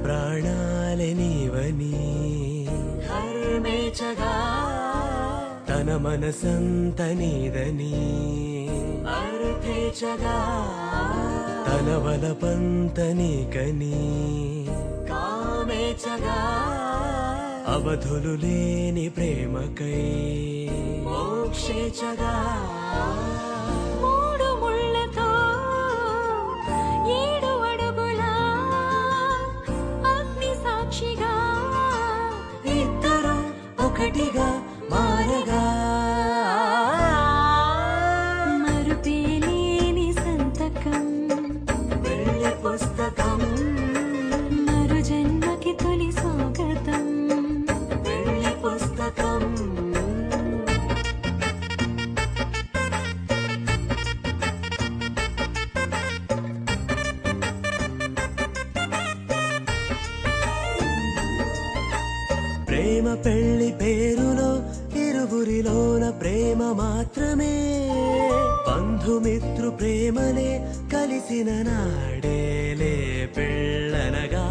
ప్రాణాలే నీవని హర్మేచగా తన మనసంత నీదని అర్థేచగా తన వలపంత నీకని కామేచగా అవధులు లేని ప్రేమకై మోక్షేచగా మూడు ముళ్ళతో 7 అడుగుల అగ్ని సాక్షిగా ఇద్దరు ఒకటిగా మారగా మరుపేలేని సంతకం వెళ్ళి పుస్తకం మరు జన్మకి తొలి స్వాగతం వెళ్ళి పుస్తకం ప్రేమ పెళ్లి పేరులో ఇరువురిలోన ప్రేమ మాత్రమే బంధుమిత్రు ప్రేమలే కలిసిన నాడేలే పెళ్ళనగా